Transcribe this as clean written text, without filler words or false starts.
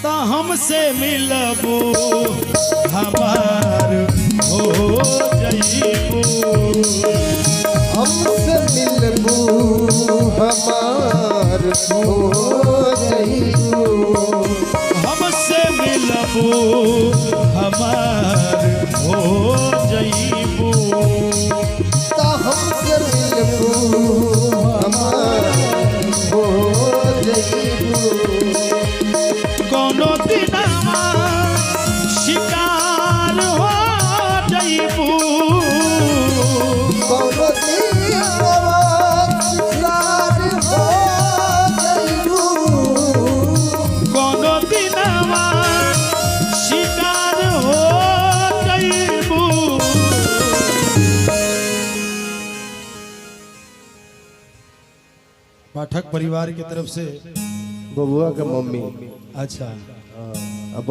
तो हमसे मिलबू हमार हो जईबू। हमसे मिलबू हमार हो जईबू। हमसे मिलबू हमार हो जईबू। तो हमसे मिलबू हमार हो जईबू। कोनो दिनमा शिकार हो जईबू। कोनो दिनमा शिकार हो जईबू। कोनो दिनमा शिकार हो जईबू। पाठक परिवार की तरफ से बबुआ के मम्मी अच्छा अब